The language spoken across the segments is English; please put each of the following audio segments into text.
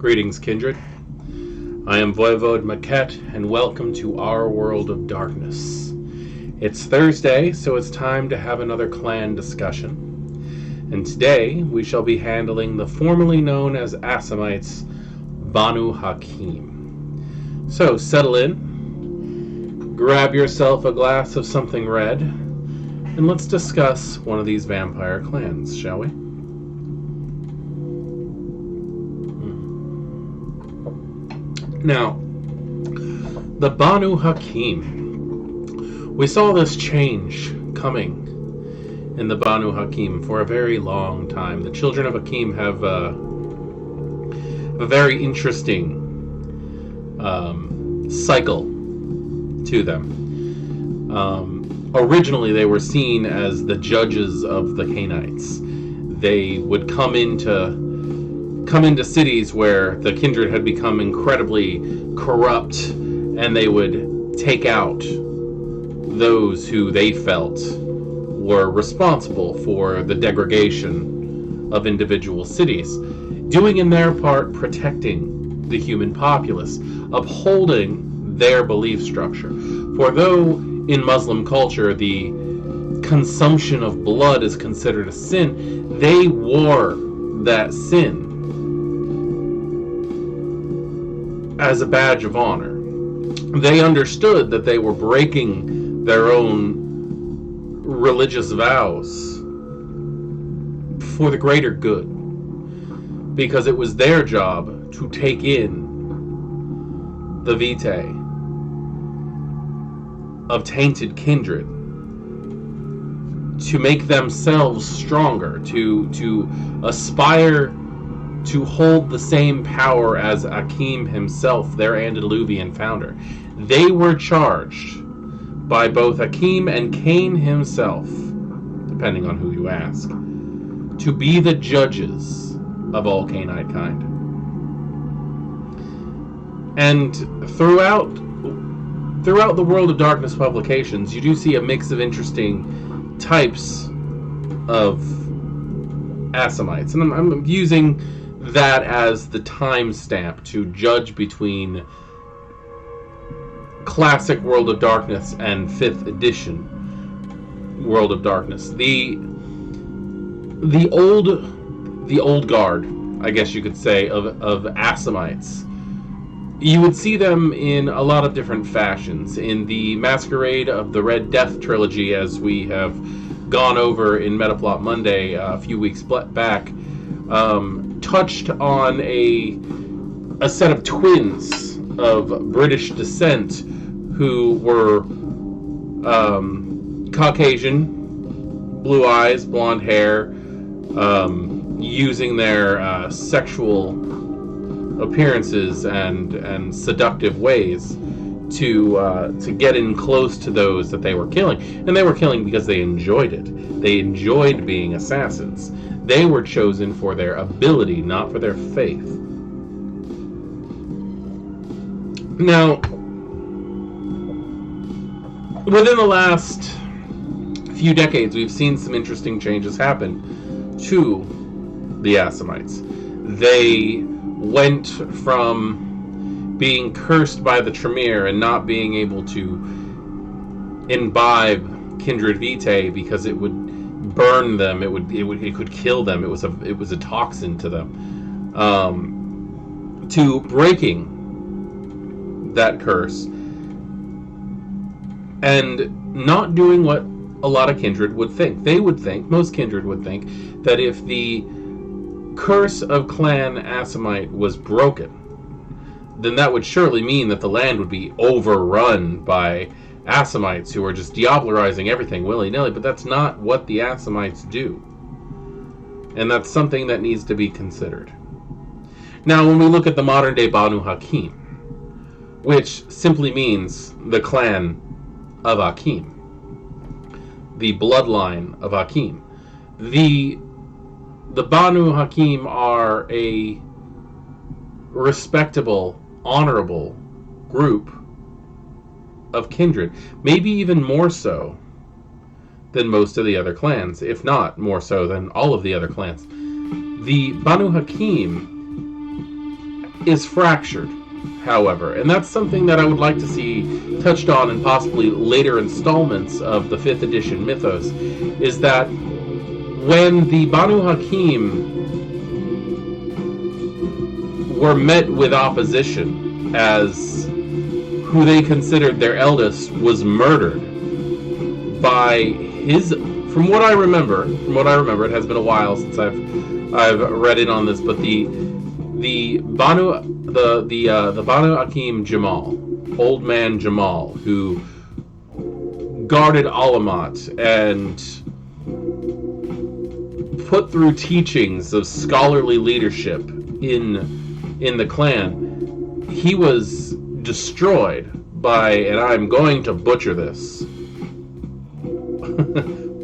Greetings, kindred. I am Voivode Maquette, and welcome to our world of darkness. It's Thursday, so it's time to have another clan discussion. And today, we shall be handling the formerly known as Assamites, Banu Haquim. So, settle in, grab yourself a glass of something red, and let's discuss one of these vampire clans, shall we? Now, the Banu Haquim. We saw this change coming in the Banu Haquim for a very long time. The Children of Hakeem have a very interesting cycle to them. Originally, they were seen as the judges of the Canaanites. They would come into cities where the kindred had become incredibly corrupt, and they would take out those who they felt were responsible for the degradation of individual cities, doing in their part protecting the human populace, upholding their belief structure. For though in Muslim culture the consumption of blood is considered a sin, they wore that sin as a badge of honor. They understood that they were breaking their own religious vows for the greater good, because it was their job to take in the vitae of tainted kindred, to make themselves stronger, to aspire to hold the same power as Hakeem himself, their antediluvian founder. They were charged by both Hakeem and Cain himself, depending on who you ask, to be the judges of all Canaanite kind. And throughout the World of Darkness publications, you do see a mix of interesting types of Assamites. And I'm using that as the timestamp to judge between classic World of Darkness and 5th edition World of Darkness. The old guard, I guess you could say, of Assamites. You would see them in a lot of different fashions. In the Masquerade of the Red Death trilogy, as we have gone over in Metaplot Monday a few weeks back, touched on a set of twins of British descent who were Caucasian, blue eyes, blonde hair, using their sexual appearances and seductive ways to get in close to those that they were killing. And they were killing because they enjoyed it. They enjoyed being assassins. They were chosen for their ability, not for their faith. Now, within the last few decades, we've seen some interesting changes happen to the Assamites. They went from being cursed by the Tremere and not being able to imbibe kindred vitae because it would burn them, it could kill them, it was a toxin to them, to breaking that curse and not doing what a lot of kindred would think. Most kindred would think, that if the curse of Clan Assamite was broken, then that would surely mean that the land would be overrun by Assamites who are just diablerizing everything willy-nilly, but that's not what the Assamites do. And that's something that needs to be considered. Now, when we look at the modern-day Banu Haquim, which simply means the clan of Hakeem, the bloodline of Hakeem, the Banu Haquim are a respectable, honorable group of kindred, maybe even more so than most of the other clans, if not more so than all of the other clans. The Banu Haquim is fractured, however, and that's something that I would like to see touched on in possibly later installments of the 5th edition mythos, is that when the Banu Haquim were met with opposition as who they considered their eldest was murdered by his, from what I remember, it has been a while since I've read in on this, but the Banu Haquim Jamal, old man Jamal, who guarded Alamat and put through teachings of scholarly leadership in the clan, he was destroyed by, and I'm going to butcher this,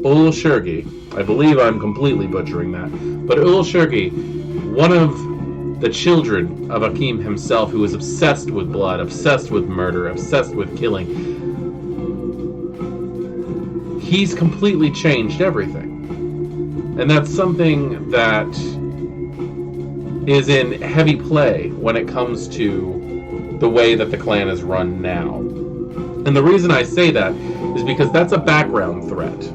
Ul-Shurgi. I believe I'm completely butchering that, but Ul-Shurgi, one of the children of Hakeem himself, who was obsessed with blood, obsessed with murder, obsessed with killing, he's completely changed everything. And that's something that is in heavy play when it comes to the way that the clan is run now. And the reason I say that is because that's a background threat.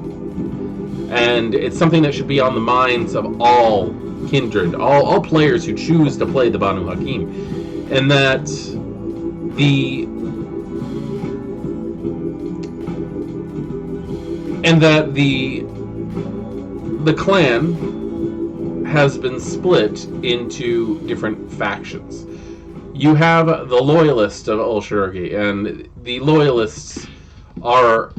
And it's something that should be on the minds of all kindred, all players who choose to play the Banu Haquim. And that the clan has been split into different factions. You have the loyalists of Ul-Shurgi, and the loyalists are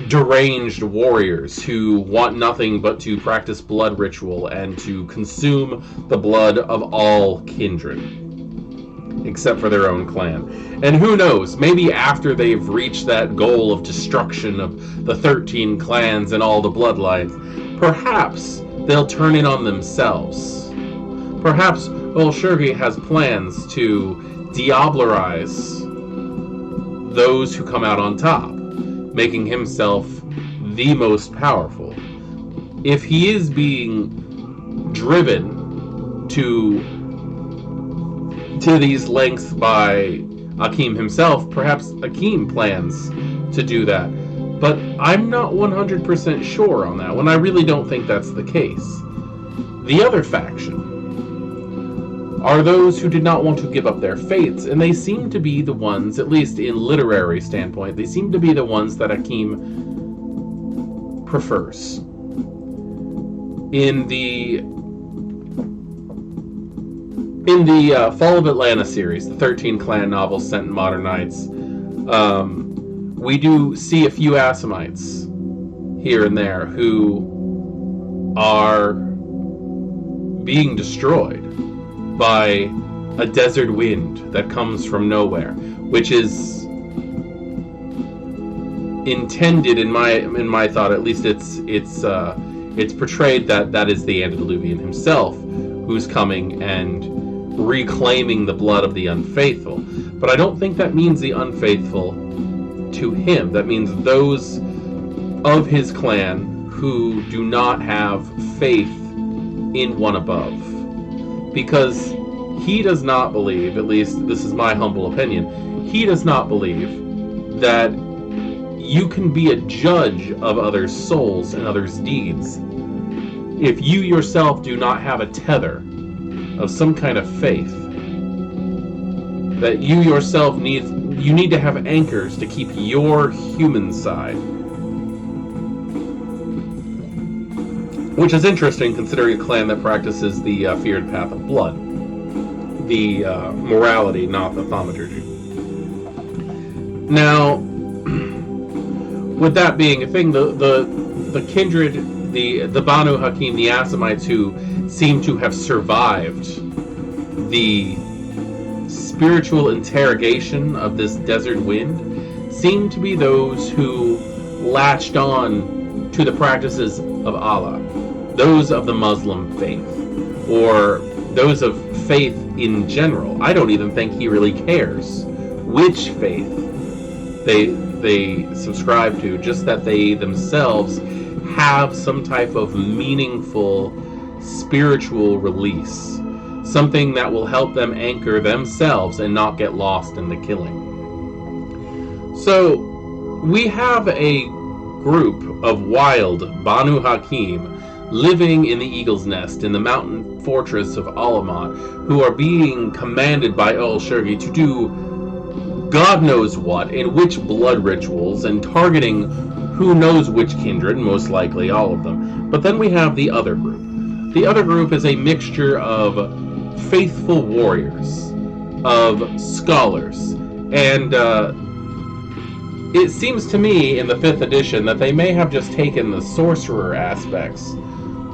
deranged warriors who want nothing but to practice blood ritual and to consume the blood of all kindred, except for their own clan. And who knows, maybe after they've reached that goal of destruction of the 13 clans and all the bloodlines, perhaps they'll turn in on themselves. Perhaps Ul-Shurgi has plans to diablerize those who come out on top, making himself the most powerful. If he is being driven to these lengths by Hakeem himself, perhaps Hakeem plans to do that. But I'm not 100% sure on that one. I really don't think that's the case. The other faction are those who did not want to give up their faiths, and they seem to be the ones, at least in literary standpoint, they seem to be the ones that Hakeem prefers. In the Fall of Atlanta series, the 13 clan novels set in modern nights, we do see a few Assamites here and there who are being destroyed by a desert wind that comes from nowhere, which is intended, in my thought, at least it's portrayed that is the antediluvian himself who's coming and reclaiming the blood of the unfaithful. But I don't think that means the unfaithful to him. That means those of his clan who do not have faith in one above. Because he does not believe, at least this is my humble opinion, he does not believe that you can be a judge of others' souls and others' deeds if you yourself do not have a tether of some kind of faith. That you yourself need to have anchors to keep your human side. Which is interesting, considering a clan that practices the feared path of blood. The morality, not the thaumaturgy. Now, with that being a thing, the kindred, the Banu Haquim, the Assamites who seem to have survived the spiritual interrogation of this desert wind, seem to be those who latched on to the practices of Allah, those of the Muslim faith, or those of faith in general. I don't even think he really cares which faith they subscribe to, just that they themselves have some type of meaningful spiritual release, something that will help them anchor themselves and not get lost in the killing. So we have a group of wild Banu Haquim living in the Eagle's Nest in the mountain fortress of Alamat, who are being commanded by Al-Shirgi to do God knows what, in which blood rituals, and targeting who knows which kindred, most likely all of them. But then we have the other group. The other group is a mixture of faithful warriors, of scholars, and it seems to me in the 5th edition that they may have just taken the sorcerer aspects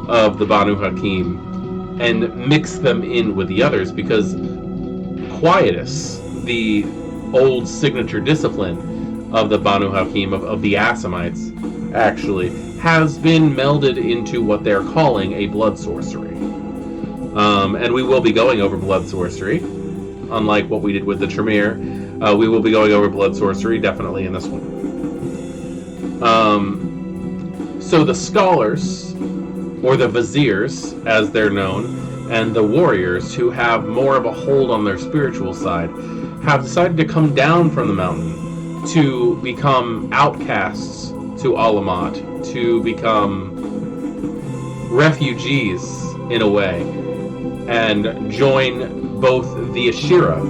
of the Banu Haquim and mixed them in with the others, because Quietus, the old signature discipline of the Banu Haquim, of the Assamites, actually, has been melded into what they're calling a blood sorcery. And we will be going over blood sorcery, unlike what we did with the Tremere. We will be going over blood sorcery, definitely, in this one. So the scholars, or the viziers, as they're known, and the warriors, who have more of a hold on their spiritual side, have decided to come down from the mountain to become outcasts to Alamat, to become refugees, in a way, and join both the Ashirra,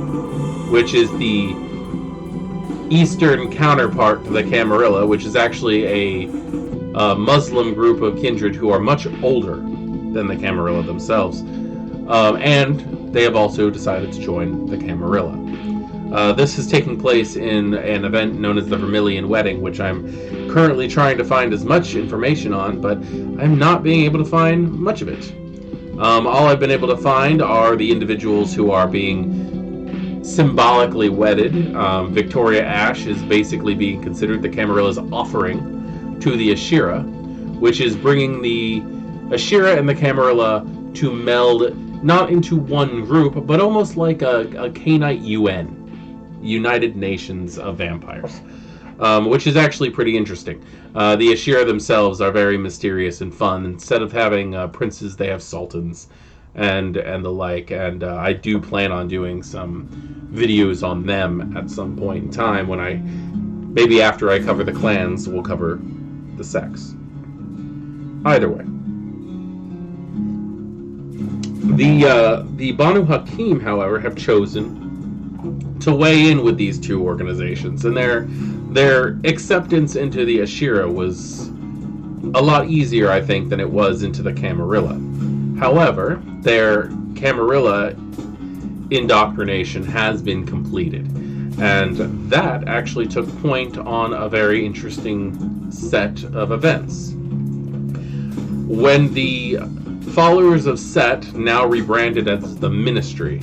which is the eastern counterpart to the Camarilla, which is actually a Muslim group of kindred who are much older than the Camarilla themselves. And they have also decided to join the Camarilla. This is taking place in an event known as the Vermilion Wedding, which I'm currently trying to find as much information on, but I'm not being able to find much of it. All I've been able to find are the individuals who are being symbolically wedded. Victoria Ash is basically being considered the Camarilla's offering to the Ashirra, which is bringing the Ashirra and the Camarilla to meld not into one group, but almost like a Cainite UN, United Nations of Vampires, which is actually pretty interesting. The Ashirra themselves are very mysterious and fun. Instead of having princes, they have sultans and the like, and I do plan on doing some videos on them at some point in time when maybe after I cover the clans, we'll cover the sects. Either way. The Banu Haquim, however, have chosen to weigh in with these two organizations, and their acceptance into the Ashirra was a lot easier, I think, than it was into the Camarilla. However, their Camarilla indoctrination has been completed, and that actually took point on a very interesting set of events. When the followers of Set, now rebranded as the Ministry,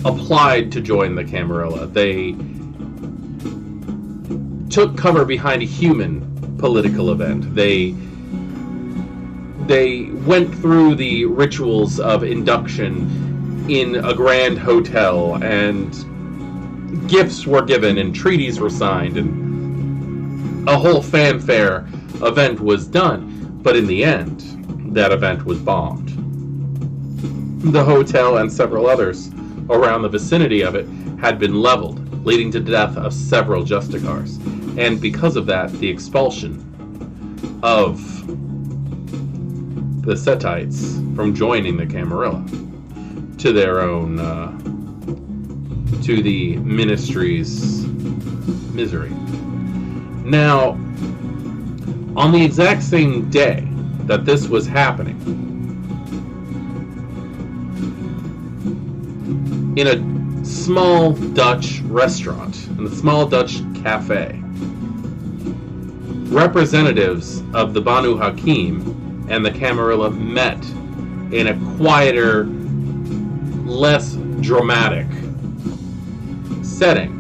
applied to join the Camarilla, they took cover behind a human political event. They went through the rituals of induction in a grand hotel, and gifts were given, and treaties were signed, and a whole fanfare event was done. But in the end, that event was bombed. The hotel and several others around the vicinity of it had been leveled, leading to the death of several Justicars, and because of that, the expulsion of the Setites from joining the Camarilla to their own, to the Ministry's misery. Now, on the exact same day that this was happening, in a small Dutch restaurant, in a small Dutch cafe, representatives of the Banu Haquim and the Camarilla met in a quieter, less dramatic setting,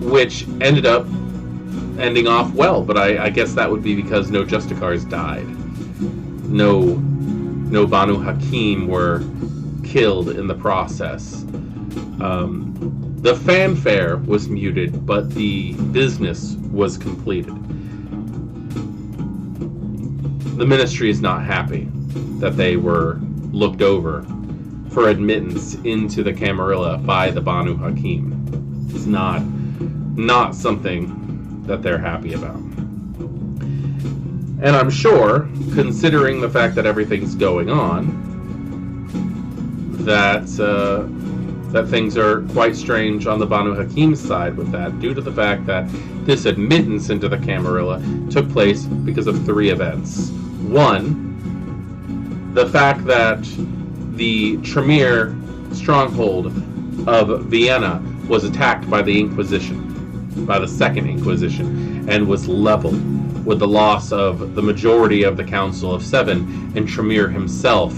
which ended up ending off well, but I guess that would be because no Justicars died. No Banu Haquim were killed in the process. The fanfare was muted, but the business was completed. The Ministry is not happy that they were looked over for admittance into the Camarilla by the Banu Haquim. It's not something that they're happy about. And I'm sure, considering the fact that everything's going on, that things are quite strange on the Banu Haquim's side with that, due to the fact that this admittance into the Camarilla took place because of 3 events. 1, the fact that the Tremere stronghold of Vienna was attacked by the Inquisition, by the Second Inquisition, and was leveled with the loss of the majority of the Council of 7 and Tremere himself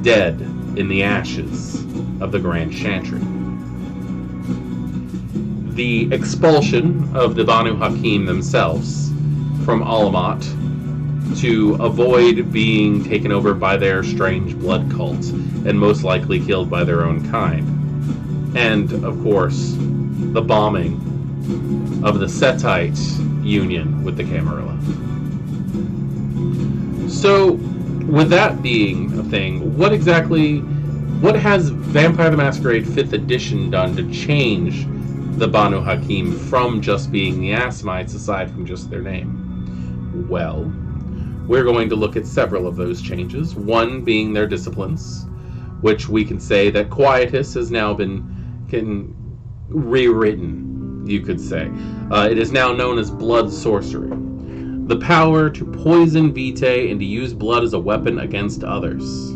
dead in the ashes of the Grand Chantry. The expulsion of the Banu Haquim themselves from Alamat to avoid being taken over by their strange blood cult and most likely killed by their own kind. And, of course, the bombing of the Setite union with the Camarilla. So, with that being a thing, what has Vampire the Masquerade 5th edition done to change the Banu Haquim from just being the Assamites, aside from just their name? Well, we're going to look at several of those changes. One being their disciplines, which we can say that Quietus has now been rewritten, you could say. It is now known as blood sorcery. The power to poison vitae and to use blood as a weapon against others.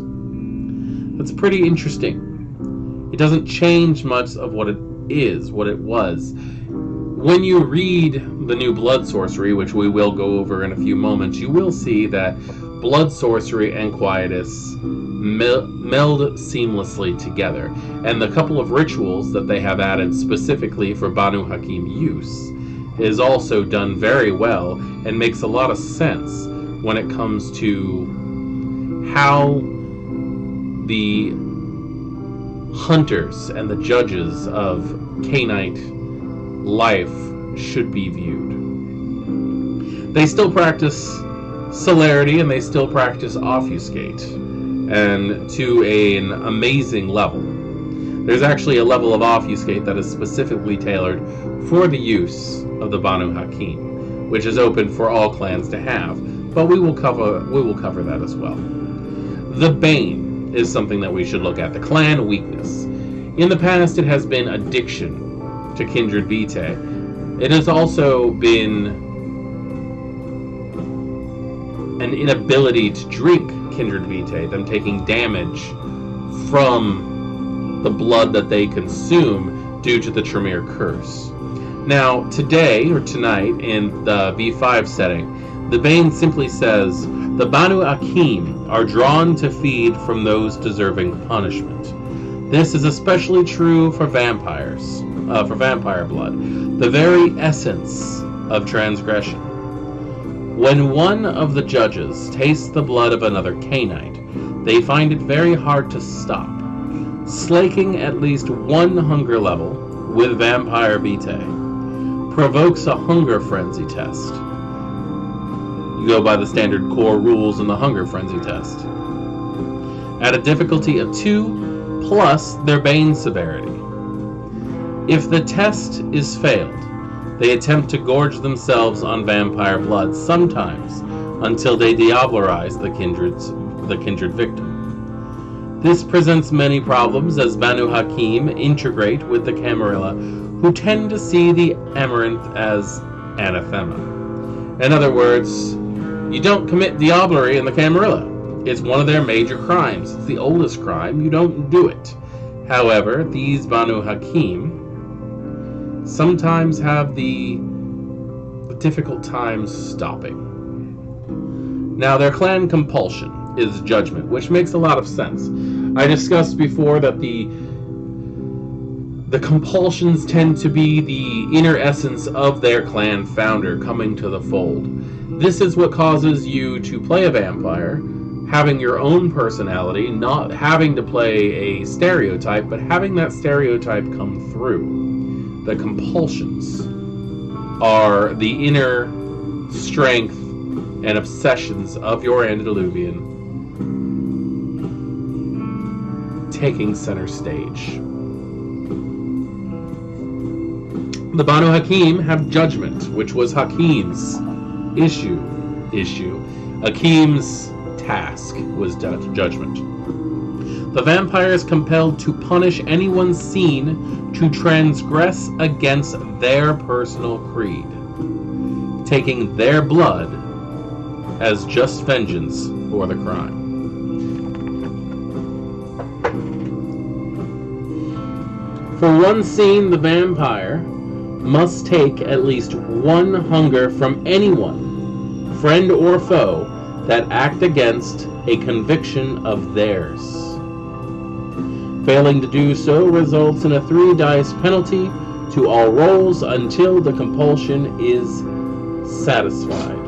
That's pretty interesting. It doesn't change much of what it is, what it was. When you read the new blood sorcery, which we will go over in a few moments, you will see that blood sorcery and Quietus meld seamlessly together. And the couple of rituals that they have added specifically for Banu Haquim use is also done very well and makes a lot of sense when it comes to how the hunters and the judges of Cainite life should be viewed. They still practice celerity and they still practice obfuscate, and to an amazing level. There's actually a level of obfuscate that is specifically tailored for the use of the Banu Haquim, which is open for all clans to have, but we will cover that as well. The Bane is something that we should look at, the clan weakness. In the past, it has been addiction to kindred vitae. It has also been an inability to drink kindred vitae, them taking damage from the blood that they consume due to the Tremere curse. Now, today, or tonight, in the V5 setting, the Bane simply says, the Banu Haquim are drawn to feed from those deserving punishment. This is especially true for vampires, for vampire blood, the very essence of transgression. When one of the judges tastes the blood of another Cainite, they find it very hard to stop. Slaking at least one hunger level with vampire vitae provokes a hunger frenzy test. You go by the standard core rules in the hunger frenzy test. At a difficulty of 2 plus their Bane severity. If the test is failed, they attempt to gorge themselves on vampire blood, sometimes until they diablerize the kindred victim. This presents many problems as Banu Haquim integrate with the Camarilla, who tend to see the Amaranth as anathema. In other words, you don't commit diablerie in the Camarilla. It's one of their major crimes. It's the oldest crime. You don't do it. However, these Banu Haquim sometimes have the difficult time stopping. Now, their clan compulsion is judgment, which makes a lot of sense. I discussed before that the compulsions tend to be the inner essence of their clan founder coming to the fold. This is what causes you to play a vampire, having your own personality, not having to play a stereotype, but having that stereotype come through. The compulsions are the inner strength and obsessions of your antediluvian taking center stage. The Banu Haquim have judgment, which was Hakeem's issue. Hakeem's task was judgment. The vampire is compelled to punish anyone seen to transgress against their personal creed, taking their blood as just vengeance for the crime. For one scene, the vampire must take at least one hunger from anyone, friend or foe, that act against a conviction of theirs. Failing to do so results in a 3 dice penalty to all rolls until the compulsion is satisfied,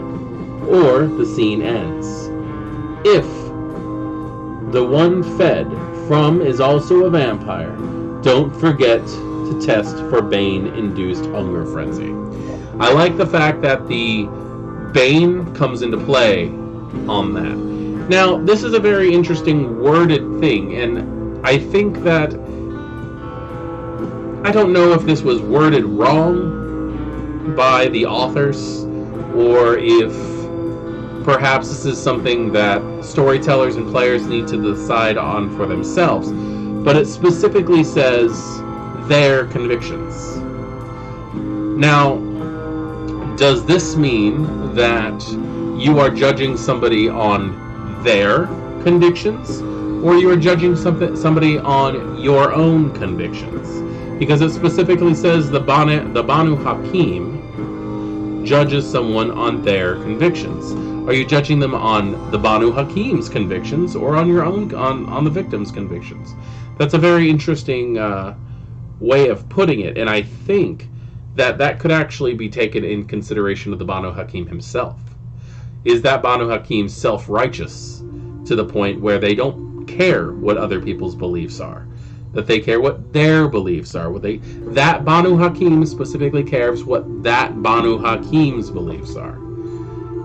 or the scene ends. If the one fed from is also a vampire, don't forget to test for Bane-induced hunger frenzy. I like the fact that the Bane comes into play on that. Now, this is a very interesting worded thing, and I think that I don't know if this was worded wrong by the authors, or if perhaps this is something that storytellers and players need to decide on for themselves. But it specifically says their convictions. Now, does this mean that you are judging somebody on their convictions, or you are judging somebody on your own convictions? Because it specifically says the Banu Haquim judges someone on their convictions. Are you judging them on the Banu Haquim's convictions, or on your own, on the victim's convictions? That's a very interesting way of putting it, and I think that could actually be taken in consideration of the Banu Haquim himself. Is that Banu Haquim self-righteous to the point where they don't care what other people's beliefs are? That they care what their beliefs are. That Banu Haquim specifically cares what that Banu Haquim's beliefs are.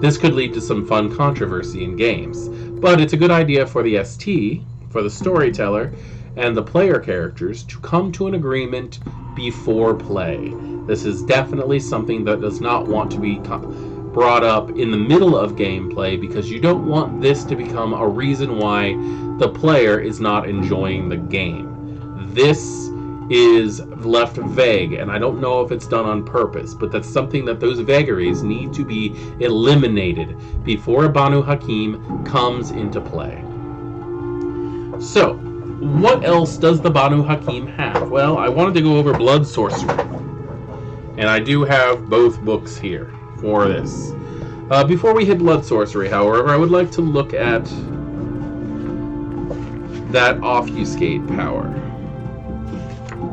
This could lead to some fun controversy in games, but it's a good idea for the ST, for the storyteller, and the player characters to come to an agreement before play. This is definitely something that does not want to be brought up in the middle of gameplay, because you don't want this to become a reason why the player is not enjoying the game. This is left vague, and I don't know if it's done on purpose, but that's something that those vagaries need to be eliminated before a Banu Haquim comes into play. So, what else does the Banu Haquim have? Well, I wanted to go over blood sorcery, and I do have both books here for this. Before we hit blood sorcery, however, I would like to look at that obfuscate power,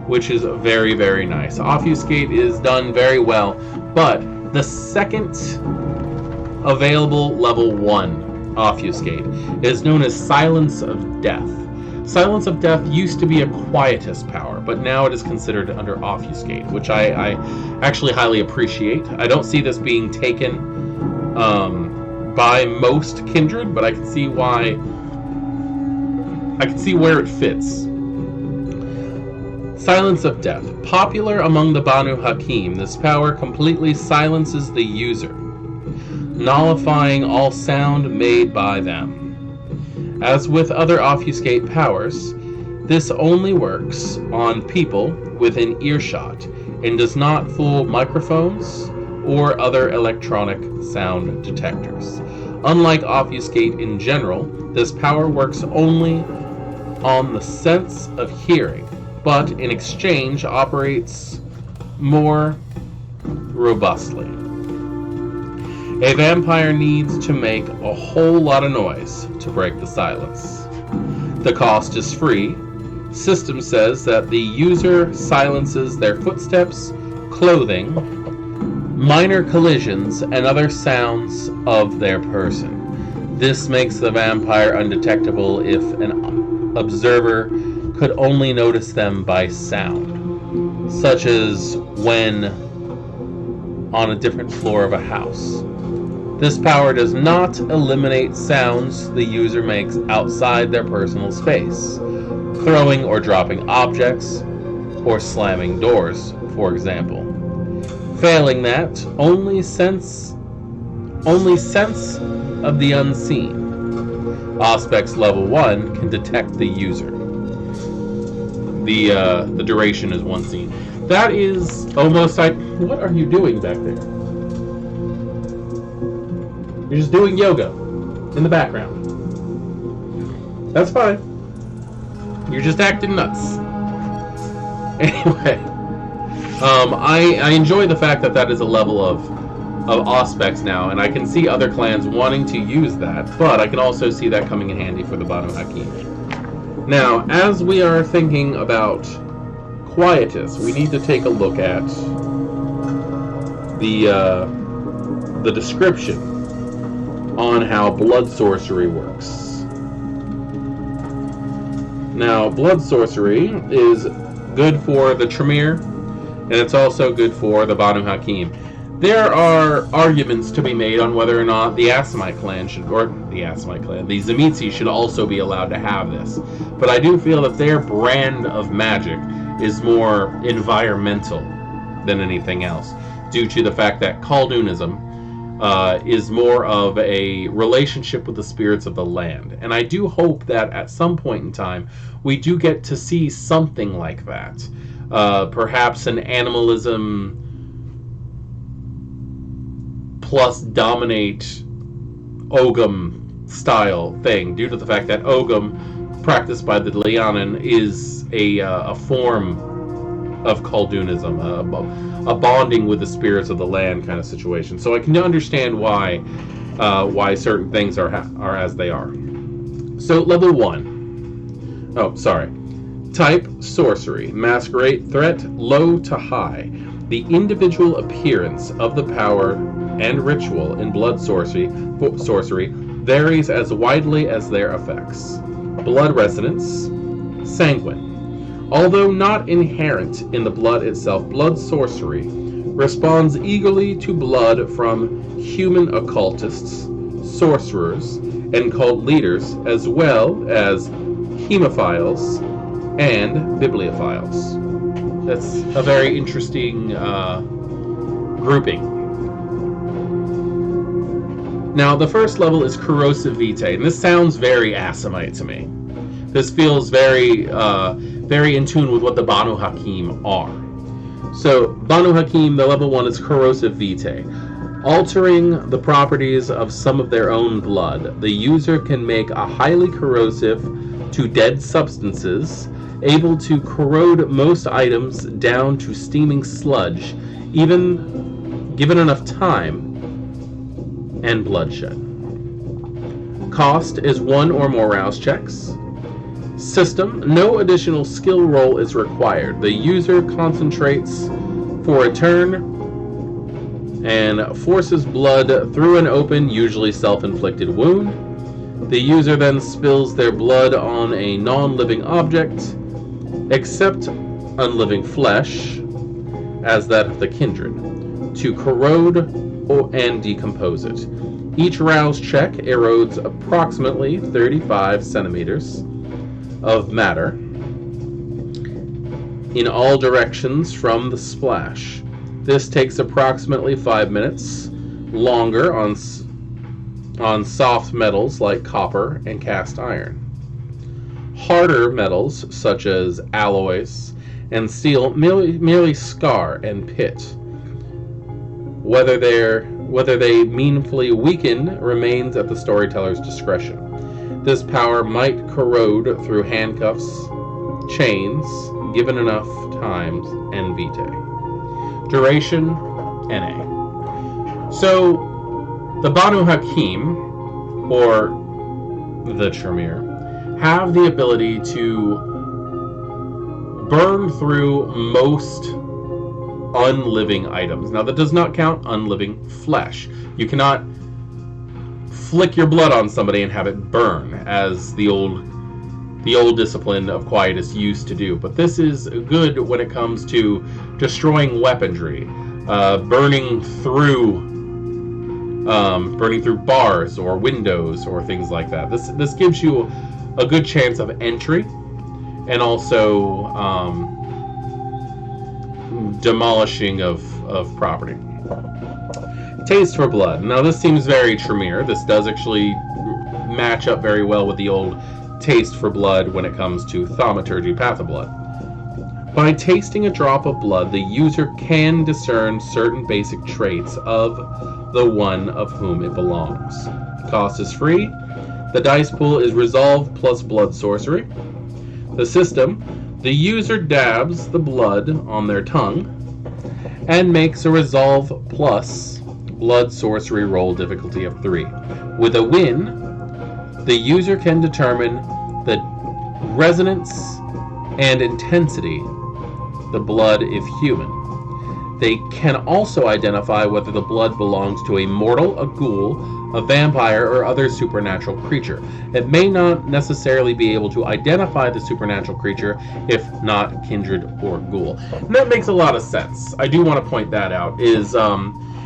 which is very, very nice. Obfuscate is done very well, but the second available level 1 obfuscate is known as Silence of Death. Silence of Death used to be a quietist power, but now it is considered under obfuscate, which I actually highly appreciate. I don't see this being taken by most kindred, but I can see why. I can see where it fits. Silence of Death. Popular among the Banu Haquim, this power completely silences the user, nullifying all sound made by them. As with other obfuscate powers, this only works on people within earshot and does not fool microphones or other electronic sound detectors. Unlike obfuscate in general, this power works only on the sense of hearing, but in exchange operates more robustly. A vampire needs to make a whole lot of noise to break the silence. The cost is free. System says that the user silences their footsteps, clothing, minor collisions, and other sounds of their person. This makes the vampire undetectable if an observer could only notice them by sound, such as when on a different floor of a house. This power does not eliminate sounds the user makes outside their personal space, throwing or dropping objects, or slamming doors, for example. Failing that, only sense of the unseen. Auspex level 1 can detect the user. The duration is 1 scene. That is almost like... What are you doing back there? You're just doing yoga in the background. That's fine. You're just acting nuts. Anyway, I enjoy the fact that is a level of Auspex now, and I can see other clans wanting to use that, but I can also see that coming in handy for the Banu Haquim. Now, as we are thinking about Quietus, we need to take a look at the description on how blood sorcery works. Now, blood sorcery is good for the Tremere, and it's also good for the Banu Haquim. There are arguments to be made on whether or not the Assamite clan the Assamite should also be allowed to have this. But I do feel that their brand of magic is more environmental than anything else, due to the fact that Cauldronism is more of a relationship with the spirits of the land. And I do hope that at some point in time, we do get to see something like that. Perhaps an animalism plus dominate Ogham style thing, due to the fact that Ogham, practiced by the Lianan, is a form of Cauldronism, a bonding with the spirits of the land kind of situation. So I can understand why certain things are as they are. So level 1. Oh, sorry. Type Sorcery. Masquerade threat low to high. The individual appearance of the power and ritual in blood sorcery varies as widely as their effects. Blood resonance. Sanguine. Although not inherent in the blood itself, blood sorcery responds eagerly to blood from human occultists, sorcerers, and cult leaders, as well as hemophiles and bibliophiles. That's a very interesting grouping. Now, the first level is Corrosive Vitae, and this sounds very Assamite to me. This feels very in tune with what the Banu Haquim are. So, Banu Haquim, the level 1 is Corrosive Vitae. Altering the properties of some of their own blood, the user can make a highly corrosive to dead substances, able to corrode most items down to steaming sludge, even given enough time and bloodshed. Cost is 1 or more rouse checks. System, no additional skill roll is required. The user concentrates for a turn and forces blood through an open, usually self-inflicted wound. The user then spills their blood on a non-living object, except unliving flesh, as that of the kindred, to corrode and decompose it. Each rouse check erodes approximately 35 centimeters of matter in all directions from the splash. This takes approximately 5 minutes longer on soft metals like copper and cast iron. Harder metals such as alloys and steel merely scar and pit. Whether they meaningfully weaken remains at the storyteller's discretion. This power might corrode through handcuffs, chains, given enough times, and vitae. Duration, NA. So, the Banu Haquim, or the Tremere, have the ability to burn through most unliving items. Now, that does not count unliving flesh. You cannot flick your blood on somebody and have it burn, as the old discipline of Quietus used to do. But this is good when it comes to destroying weaponry, burning through bars or windows or things like that. This gives you a good chance of entry, and also demolishing of property. Taste for blood. Now this seems very Tremere. This does actually match up very well with the old taste for blood when it comes to thaumaturgy pathoblood. By tasting a drop of blood, the user can discern certain basic traits of the one of whom it belongs. The cost is free. The dice pool is Resolve plus Blood Sorcery. The system: the user dabs the blood on their tongue and makes a Resolve plus Blood Sorcery roll difficulty of 3. With a win, the user can determine the resonance and intensity, the blood if human. They can also identify whether the blood belongs to a mortal, a ghoul, a vampire, or other supernatural creature. It may not necessarily be able to identify the supernatural creature if not kindred or ghoul. And that makes a lot of sense. I do want to point that out, is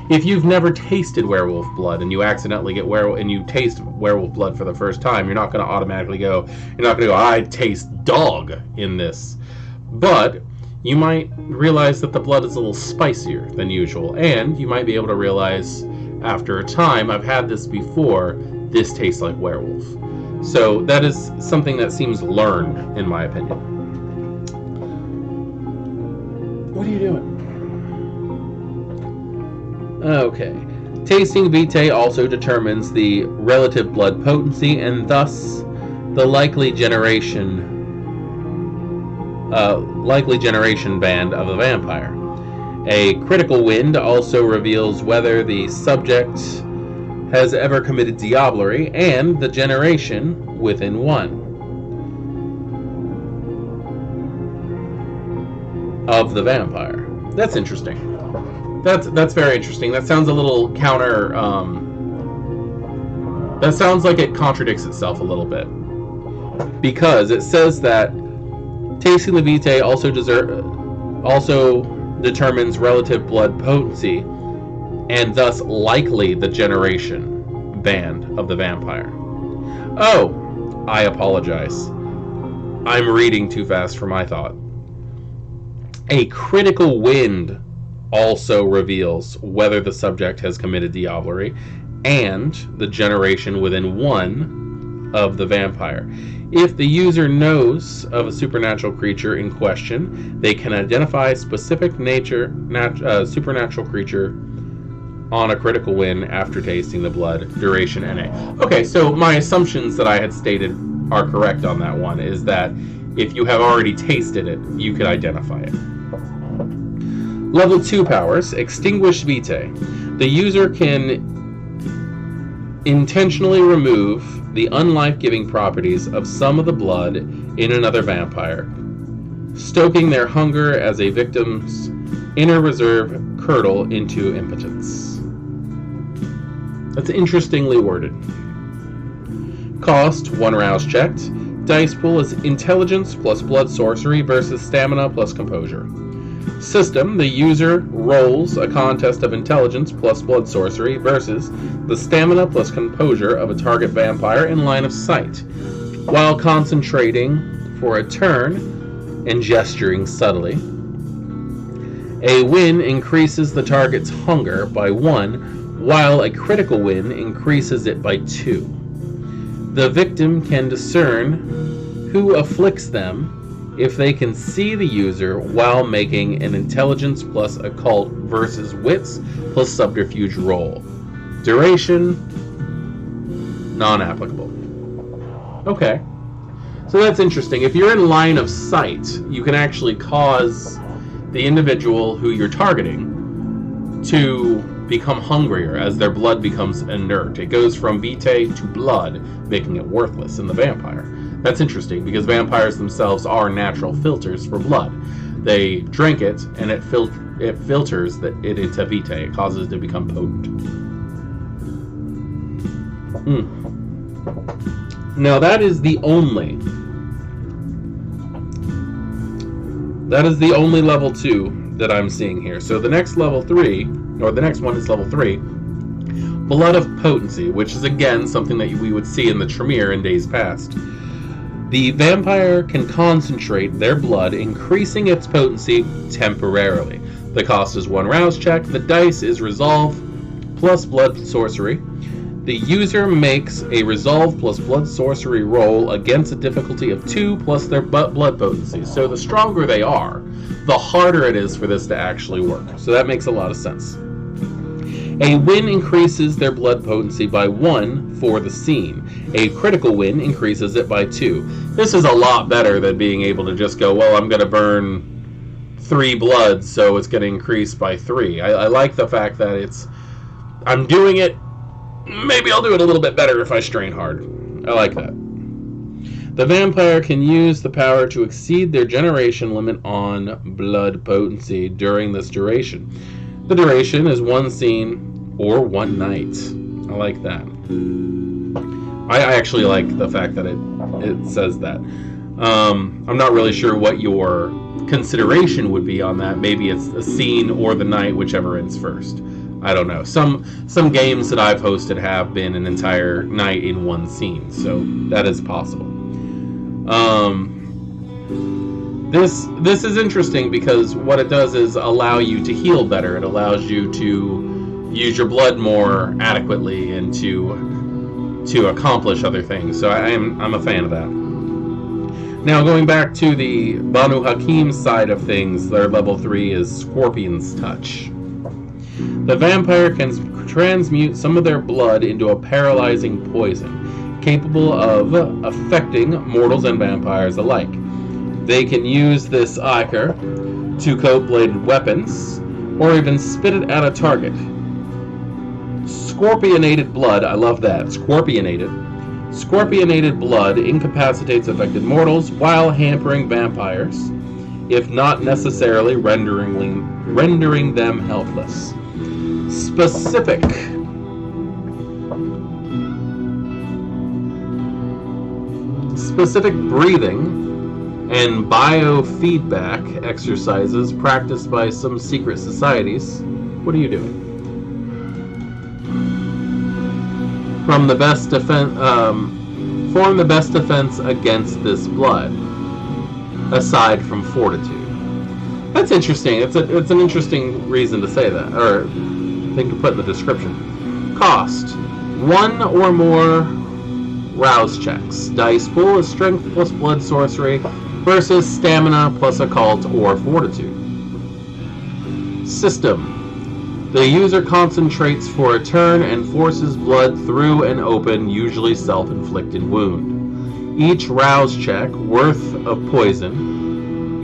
if you've never tasted werewolf blood and you accidentally get werewolf and you taste werewolf blood for the first time, you're not going to automatically go, I taste dog in this. But you might realize that the blood is a little spicier than usual, and you might be able to realize after a time, I've had this before, this tastes like werewolf. So that is something that seems learned, in my opinion. What are you doing? Okay. Tasting vitae also determines the relative blood potency and thus the likely generation band of a vampire. A critical wind also reveals whether the subject has ever committed diablerie and the generation within one of the vampire. That's interesting. That's very interesting. That sounds a little counter. That sounds like it contradicts itself a little bit, because it says that tasting the vitae also determines relative blood potency and thus likely the generation band of the vampire. Oh, I apologize. I'm reading too fast for my thought. A critical wind also reveals whether the subject has committed diablerie and the generation within one of the vampire. If the user knows of a supernatural creature in question, they can identify specific supernatural creature on a critical win after tasting the blood. Duration NA. Okay, so my assumptions that I had stated are correct on that one, is that if you have already tasted it, you could identify it. Level 2 powers. Extinguish vitae. The user can intentionally remove the unlife-giving properties of some of the blood in another vampire, stoking their hunger as a victim's inner reserve curdle into impotence. That's interestingly worded. Cost, 1 rouse checked. Dice pool is intelligence plus blood sorcery versus stamina plus composure. System: the user rolls a contest of intelligence plus blood sorcery versus the stamina plus composure of a target vampire in line of sight, while concentrating for a turn and gesturing subtly. A win increases the target's hunger by 1, while a critical win increases it by 2. The victim can discern who afflicts them if they can see the user while making an intelligence plus occult versus wits plus subterfuge roll. Duration, non-applicable. Okay. So that's interesting. If you're in line of sight, you can actually cause the individual who you're targeting to become hungrier as their blood becomes inert. It goes from vitae to blood, making it worthless in the vampire. That's interesting, because vampires themselves are natural filters for blood. They drink it, and it filters it into vitae. It causes it to become potent. Now that is the only level 2 that I'm seeing here. So the next level 3, or the next one is level 3, Blood of Potency, which is again something that we would see in the Tremere in days past. The vampire can concentrate their blood, increasing its potency temporarily. The cost is 1 rouse check. The dice is Resolve plus Blood Sorcery. The user makes a Resolve plus Blood Sorcery roll against a difficulty of 2 plus their blood potency. So the stronger they are, the harder it is for this to actually work. So that makes a lot of sense. A win increases their blood potency by 1 for the scene. A critical win increases it by 2. This is a lot better than being able to just go, well, I'm going to burn 3 blood, so it's going to increase by 3. I like the fact that I'm doing it, maybe I'll do it a little bit better if I strain hard. I like that. The vampire can use the power to exceed their generation limit on blood potency during this duration. The duration is 1 scene or 1 night. I like that. I actually like the fact that it says that. I'm not really sure what your consideration would be on that. Maybe it's a scene or the night, whichever ends first. I don't know. Some games that I've hosted have been an entire night in 1 scene, so that is possible. This is interesting because what it does is allow you to heal better. It allows you to use your blood more adequately and to accomplish other things. So I'm a fan of that. Now going back to the Banu Haquim side of things, their level 3 is Scorpion's Touch. The vampire can transmute some of their blood into a paralyzing poison, capable of affecting mortals and vampires alike. They can use this ichor to coat bladed weapons, or even spit it at a target. Scorpionated blood, I love that, scorpionated. Scorpionated blood incapacitates affected mortals while hampering vampires, if not necessarily rendering them helpless. Specific breathing and biofeedback exercises practiced by some secret societies. What are you doing? Form the best defense against this blood, aside from fortitude. That's interesting. It's an interesting reason to say that, or thing to put in the description. Cost: 1 or more rouse checks. Dice pool is strength plus blood sorcery versus stamina plus occult or fortitude. System: the user concentrates for a turn and forces blood through an open, usually self-inflicted wound. Each rouse check worth of poison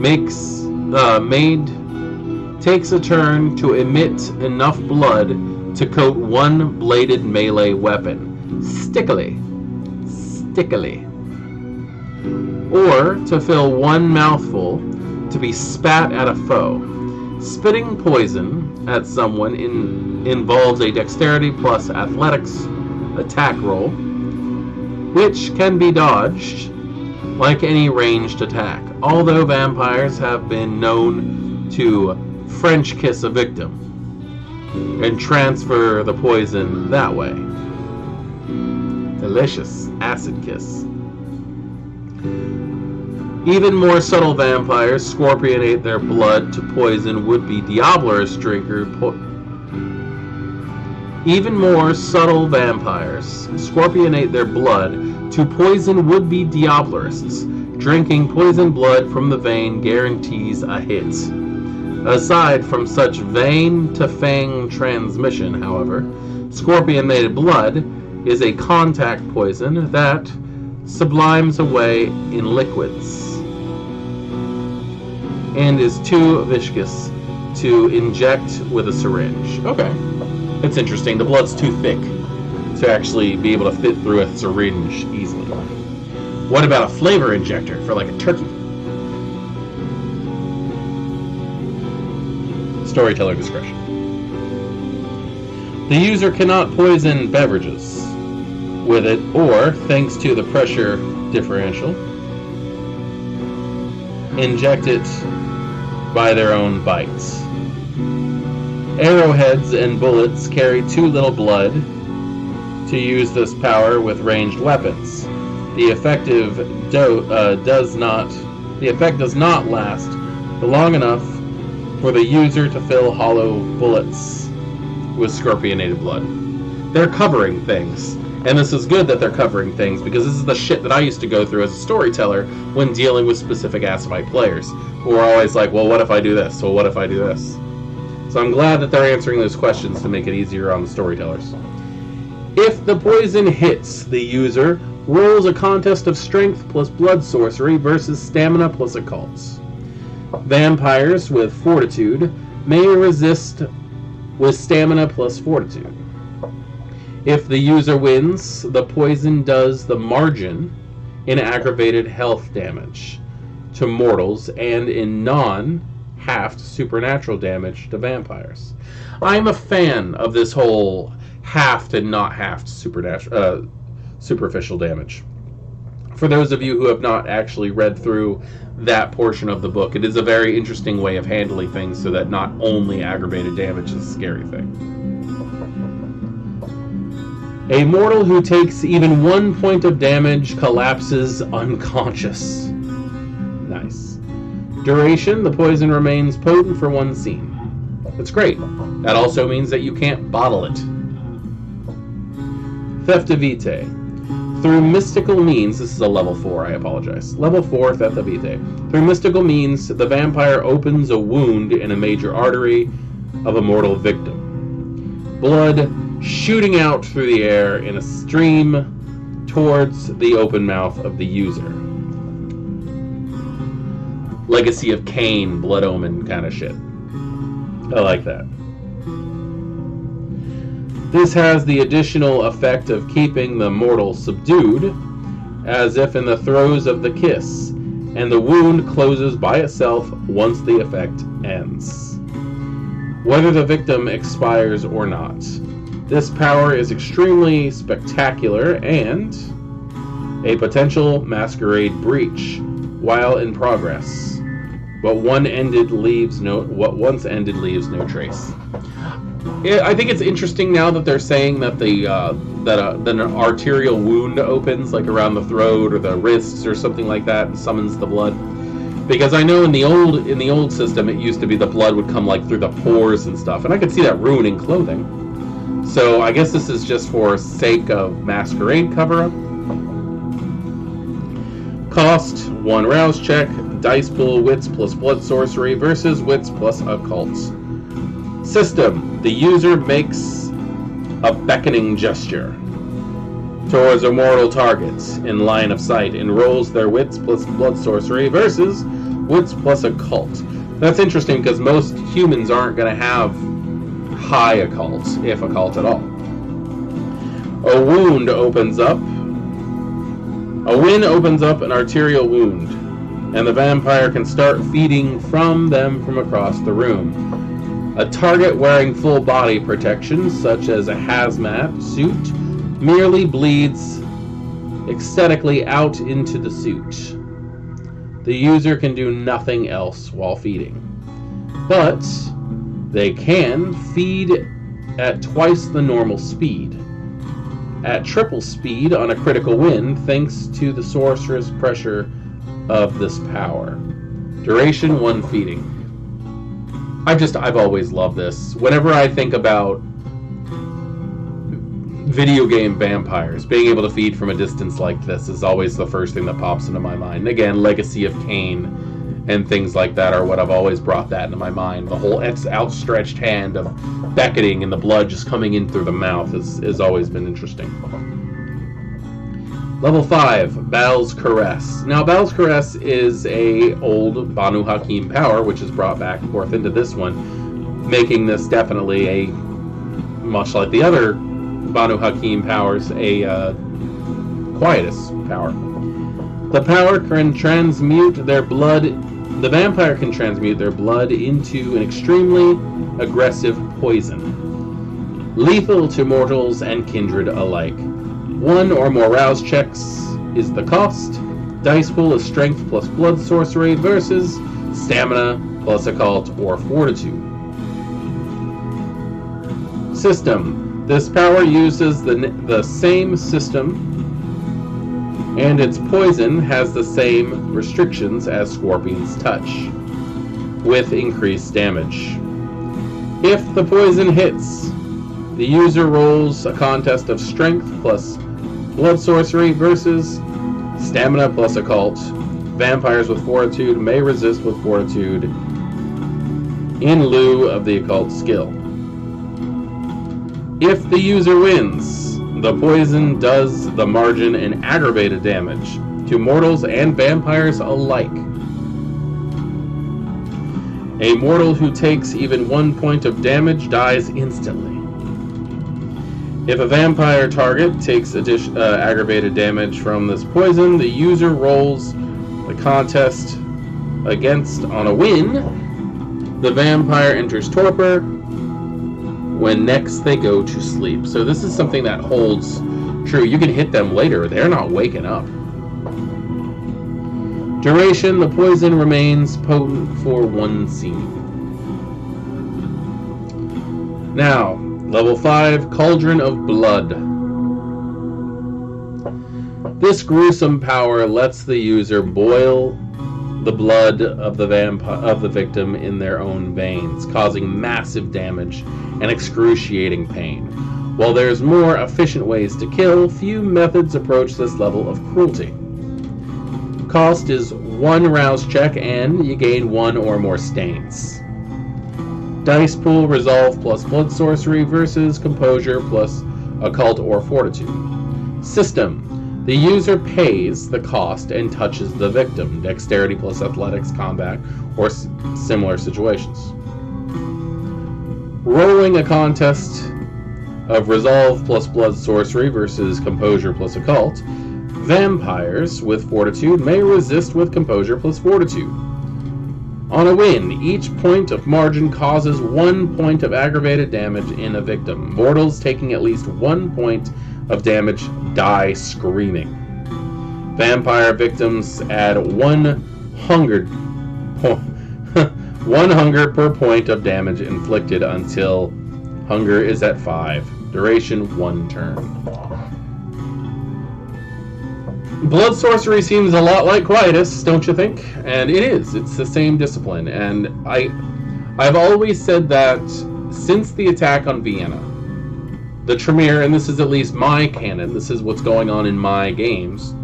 takes a turn to emit enough blood to coat 1 bladed melee weapon, stickily, or to fill 1 mouthful to be spat at a foe. Spitting poison at someone involves a dexterity plus athletics attack roll, which can be dodged like any ranged attack, although vampires have been known to French kiss a victim and transfer the poison that way. Delicious acid kiss. Even more subtle vampires scorpionate their blood to poison would-be Diablerist drinker. Even more subtle vampires scorpionate their blood to poison would-be Diablerists. Drinking poison blood from the vein guarantees a hit. Aside from such vein-to-fang transmission, however, scorpionated blood is a contact poison that sublimes away in liquids and is too viscous to inject with a syringe. Okay. That's interesting. The blood's too thick to actually be able to fit through a syringe easily. What about a flavor injector for like a turkey? Storyteller discretion. The user cannot poison beverages with it, or, thanks to the pressure differential, inject it by their own bites. Arrowheads and bullets carry too little blood to use this power with ranged weapons. The effective the effect does not last long enough for the user to fill hollow bullets with scorpionated blood. They're covering things. And this is good that they're covering things, because this is the shit that I used to go through as a storyteller when dealing with specific Assamite players, who are always like, well, what if I do this? Well, what if I do this? So I'm glad that they're answering those questions to make it easier on the storytellers. If the poison hits, the user rolls a contest of strength plus blood sorcery versus stamina plus occults. Vampires with fortitude may resist with stamina plus fortitude. If the user wins, the poison does the margin in aggravated health damage to mortals and in non-halved supernatural damage to vampires. I'm a fan of this whole halved and not halved superficial damage. For those of you who have not actually read through that portion of the book, it is a very interesting way of handling things so that not only aggravated damage is a scary thing. A mortal who takes even 1 point of damage collapses unconscious. Nice. Duration, the poison remains potent for 1 scene. That's great. That also means that you can't bottle it. Theft of Vitae. Through mystical means, this is a level 4, I apologize. Level 4, Theft of Vitae. Through mystical means, the vampire opens a wound in a major artery of a mortal victim. Blood shooting out through the air in a stream towards the open mouth of the user. Legacy of Cain, Blood Omen kind of shit. I like that. This has the additional effect of keeping the mortal subdued, as if in the throes of the kiss, and the wound closes by itself once the effect ends, whether the victim expires or not. This power is extremely spectacular and a potential masquerade breach while in progress. What once ended leaves no trace. I think it's interesting now that they're saying that that an arterial wound opens, like around the throat or the wrists or something like that, and summons the blood. Because I know in the old system it used to be the blood would come like through the pores and stuff, and I could see that ruining clothing. So I guess this is just for sake of masquerade cover-up. Cost, 1 rouse check, dice pool, wits plus blood sorcery versus wits plus occult. System, the user makes a beckoning gesture towards a mortal target in line of sight and rolls their wits plus blood sorcery versus wits plus occult. That's interesting because most humans aren't going to have high occult, if occult at all. A wind opens up an arterial wound, and the vampire can start feeding from them from across the room. A target wearing full body protection, such as a hazmat suit, merely bleeds ecstatically out into the suit. The user can do nothing else while feeding, but they can feed at twice the normal speed. At triple speed on a critical win, thanks to the sorcerer's pressure of this power. Duration 1 feeding. I've always loved this. Whenever I think about video game vampires, being able to feed from a distance like this is always the first thing that pops into my mind. Again, Legacy of Cain and things like that are what I've always brought that into my mind. The whole outstretched hand of beckoning and the blood just coming in through the mouth has always been interesting. Level 5, Baal's Caress. Now, Baal's Caress is a old Banu Haquim power, which is brought back and forth into this one, making this definitely a, much like the other Banu Haquim powers, a quietus power. The power can transmute their blood. The vampire can transmute their blood into an extremely aggressive poison, lethal to mortals and kindred alike. 1 or more rouse checks is the cost. Dice pool is strength plus blood sorcery versus stamina plus occult or fortitude. System. This power uses the same system and its poison has the same restrictions as Scorpion's Touch, with increased damage. If the poison hits, the user rolls a contest of Strength plus Blood Sorcery versus Stamina plus Occult. Vampires with Fortitude may resist with Fortitude in lieu of the Occult skill. If the user wins, the poison does the margin and aggravated damage to mortals and vampires alike. A mortal who takes even 1 point of damage dies instantly. If a vampire target takes aggravated damage from this poison, the user rolls the contest against on a win. The vampire enters torpor when next they go to sleep. So this is something that holds true. You can hit them later. They're not waking up. Duration, the poison remains potent for 1 scene. Now, level 5, Cauldron of Blood. This gruesome power lets the user boil the blood of the victim in their own veins, causing massive damage and excruciating pain. While there's more efficient ways to kill, few methods approach this level of cruelty. Cost is 1 rouse check and you gain 1 or more stains. Dice pool, Resolve plus Blood Sorcery versus Composure plus Occult or Fortitude. System. The user pays the cost and touches the victim. Dexterity plus Athletics, Combat, or similar situations. Rolling a contest of Resolve plus Blood Sorcery versus Composure plus Occult. Vampires with Fortitude may resist with Composure plus Fortitude. On a win, each point of margin causes 1 point of aggravated damage in a victim. Mortals taking at least 1 point of damage die screaming. Vampire victims add 1 hunger per point of damage inflicted until hunger is at 5. Duration 1 turn. Blood Sorcery seems a lot like Quietus, don't you think? And it is. It's the same discipline. And I've always said that since the attack on Vienna, the Tremere, and this is at least my canon, this is what's going on in my games.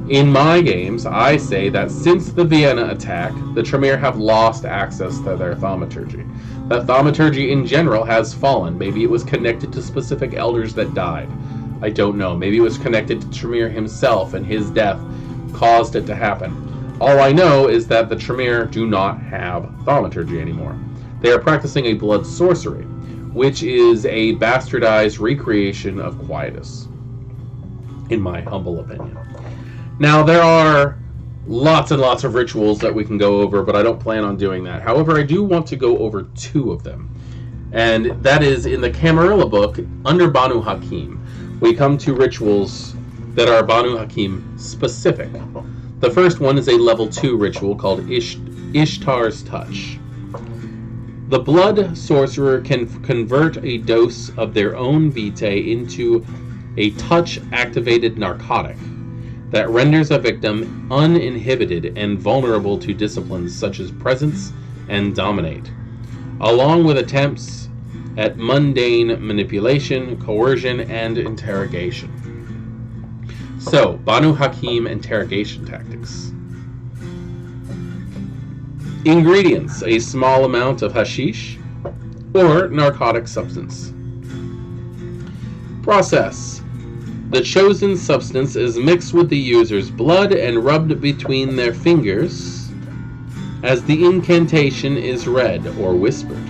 In my games, I say that since the Vienna attack, the Tremere have lost access to their thaumaturgy. That thaumaturgy in general has fallen. Maybe it was connected to specific elders that died. I don't know. Maybe it was connected to Tremere himself, and his death caused it to happen. All I know is that the Tremere do not have thaumaturgy anymore. They are practicing a blood sorcery, which is a bastardized recreation of Quietus, in my humble opinion. Now, there are lots and lots of rituals that we can go over, but I don't plan on doing that. However, I do want to go over 2 of them. And that is in the Camarilla book, under Banu Haquim. We come to rituals that are Banu Haquim specific. The first one is a level 2 ritual called Ishtar's Touch. The blood sorcerer can convert a dose of their own vitae into a touch-activated narcotic that renders a victim uninhibited and vulnerable to disciplines such as presence and dominate, along with attempts at mundane manipulation, coercion, and interrogation. So, Banu Haquim interrogation tactics. Ingredients: a small amount of hashish or narcotic substance. Process: the chosen substance is mixed with the user's blood and rubbed between their fingers as the incantation is read or whispered.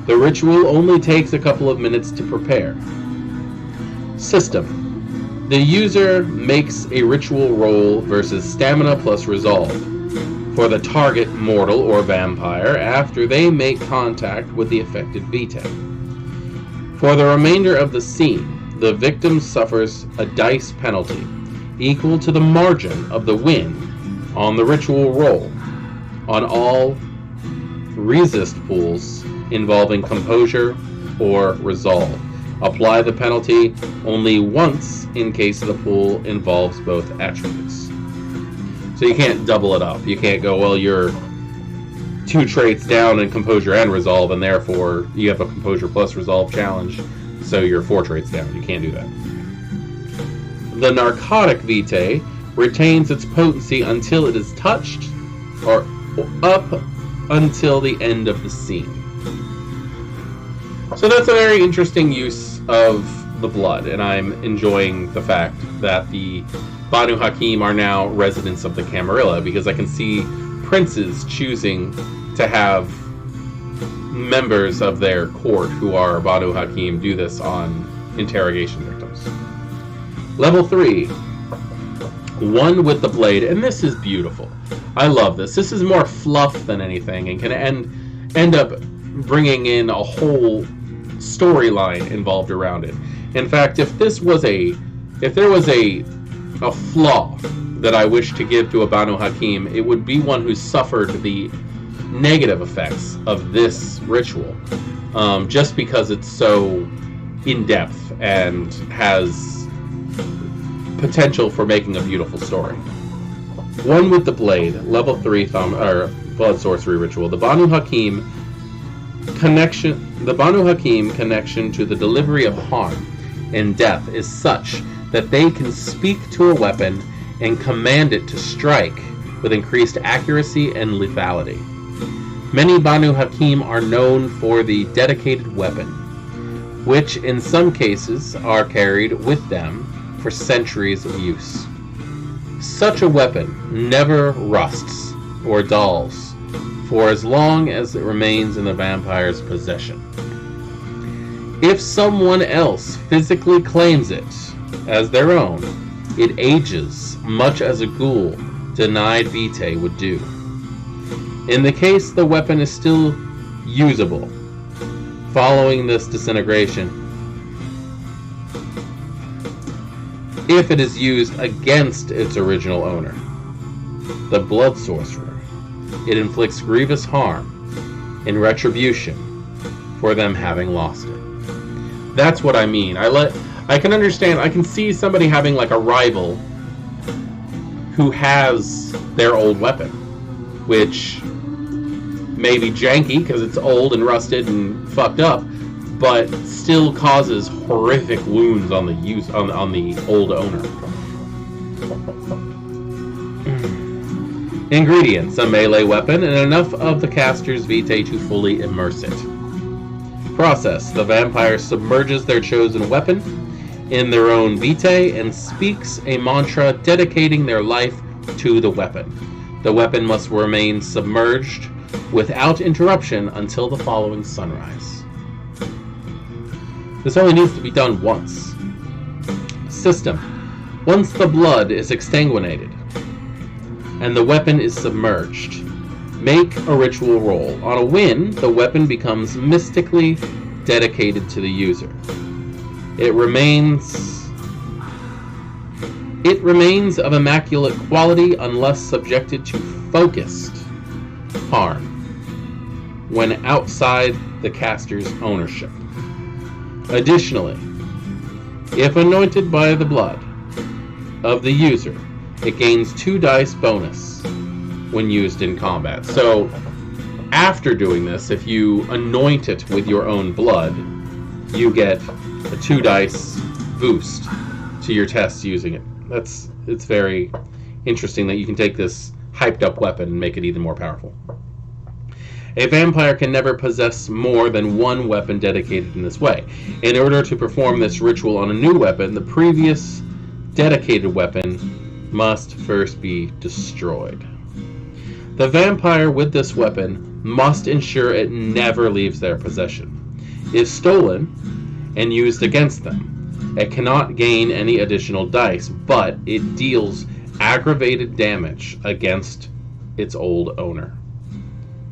The ritual only takes a couple of minutes to prepare. System: the user makes a ritual roll versus Stamina plus Resolve for the target mortal or vampire after they make contact with the affected vitae. For the remainder of the scene, the victim suffers a dice penalty equal to the margin of the win on the ritual roll on all resist pools involving Composure or Resolve. Apply the penalty only once in case the pool involves both attributes. So you can't double it up. You can't go, well, you're 2 traits down in Composure and Resolve, and therefore you have a Composure plus Resolve challenge, so you're 4 traits down. You can't do that. The Narcotic Vitae retains its potency until it is touched, or up until the end of the scene. So that's a very interesting use of the blood, and I'm enjoying the fact that the Banu Haquim are now residents of the Camarilla, because I can see princes choosing to have members of their court who are Banu Haquim do this on interrogation victims. Level 3. One with the blade, and this is beautiful. I love this. This is more fluff than anything, and can end up bringing in a whole storyline involved around it. In fact, if there was a flaw that I wish to give to a Banu Haquim, it would be one who suffered the negative effects of this ritual, just because it's so in-depth and has potential for making a beautiful story. One with the blade, level 3 blood sorcery ritual. The Banu Haquim connection to the delivery of harm and death is such that they can speak to a weapon and command it to strike with increased accuracy and lethality. Many Banu Haquim are known for the dedicated weapon, which in some cases are carried with them for centuries of use. Such a weapon never rusts or dulls for as long as it remains in the vampire's possession. If someone else physically claims it as their own, it ages much as a ghoul denied vitae would do. In the case the weapon is still usable following this disintegration, if it is used against its original owner, the blood sorcerer, it inflicts grievous harm in retribution for them having lost it. That's what I mean. I can understand, I can see somebody having like a rival who has their old weapon, which may be janky because it's old and rusted and fucked up, but still causes horrific wounds on the old owner. Ingredients: a melee weapon and enough of the caster's vitae to fully immerse it. Process: the vampire submerges their chosen weapon in their own vitae and speaks a mantra dedicating their life to the weapon. The weapon must remain submerged without interruption until the following sunrise. This only needs to be done once. System: once the blood is exsanguinated and the weapon is submerged, make a ritual roll. On a win, the weapon becomes mystically dedicated to the user. It remains of immaculate quality unless subjected to focused harm when outside the caster's ownership. Additionally, if anointed by the blood of the user, it gains 2 dice bonus when used in combat. So, after doing this, if you anoint it with your own blood, you get a 2 dice boost to your tests using it. It's very interesting that you can take this hyped up weapon and make it even more powerful. A vampire can never possess more than one weapon dedicated in this way. In order to perform this ritual on a new weapon, the previous dedicated weapon must first be destroyed. The vampire with this weapon must ensure it never leaves their possession. If stolen and used against them, it cannot gain any additional dice, but it deals aggravated damage against its old owner,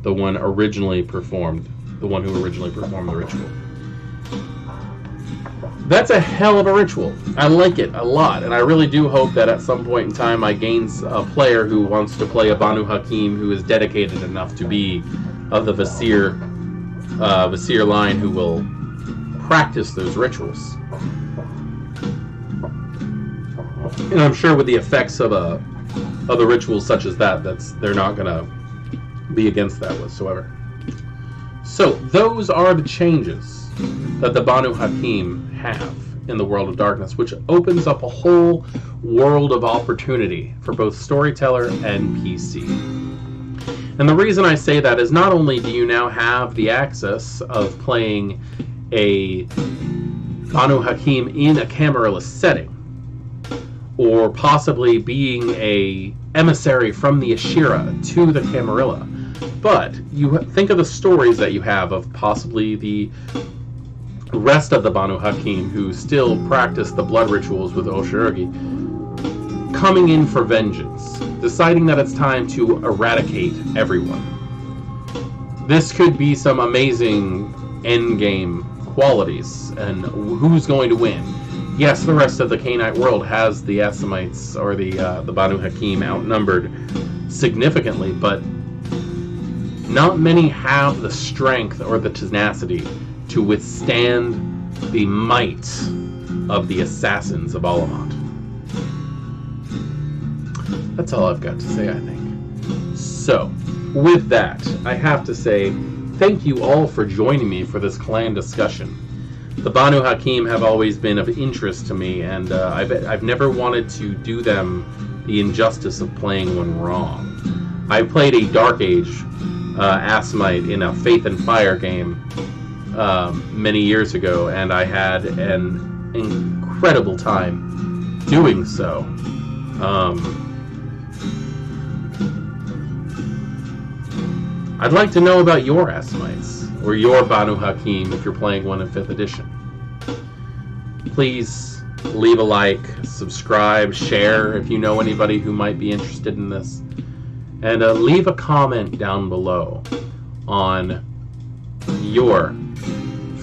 the one who originally performed the ritual. That's a hell of a ritual. I like it a lot, and I really do hope that at some point in time I gain a player who wants to play a Banu Haquim who is dedicated enough to be of the Vasir line, who will practice those rituals. And I'm sure with the effects of a ritual such as that, they're not going to be against that whatsoever. So those are the changes that the Banu Haquim have in the world of darkness, which opens up a whole world of opportunity for both storyteller and PC. And the reason I say that is not only do you now have the access of playing a Banu Haquim in a Camarilla setting, or possibly being a emissary from the Ashirra to the Camarilla, but you think of the stories that you have of possibly the rest of the Banu Haquim who still practice the blood rituals with Oshirgi, coming in for vengeance, deciding that it's time to eradicate everyone. This could be some amazing endgame qualities, and who's going to win? Yes, the rest of the Canaanite world has the Assamites or the Banu Haquim outnumbered significantly, but not many have the strength or the tenacity to withstand the might of the assassins of Alamut. That's all I've got to say, I think. So, with that, I have to say thank you all for joining me for this clan discussion. The Banu Haquim have always been of interest to me, and I've never wanted to do them the injustice of playing one wrong. I played a Dark Age Assamite in a Faith and Fire game many years ago, and I had an incredible time doing so. I'd like to know about your Assamites, or your Banu Haquim if you're playing one in 5th edition. Please leave a like, subscribe, share if you know anybody who might be interested in this, and leave a comment down below on your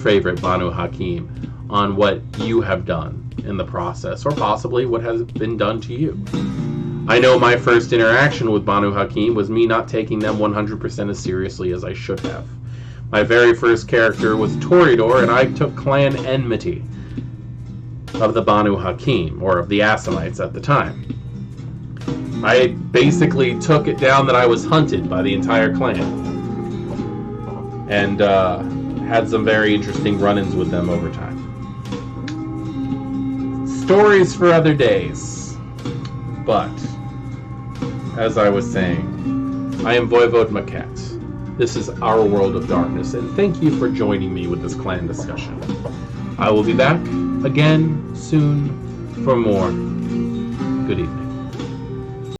favorite Banu Haquim, on what you have done in the process, or possibly what has been done to you. I know my first interaction with Banu Haquim was me not taking them 100% as seriously as I should have. My very first character was Toreador, and I took clan enmity of the Banu Haquim, or of the Assamites at the time. I basically took it down that I was hunted by the entire clan, and had some very interesting run-ins with them over time. Stories for other days. But, as I was saying, I am Voivode Maquette. This is our world of darkness, and thank you for joining me with this clan discussion. I will be back again soon for more. Good evening.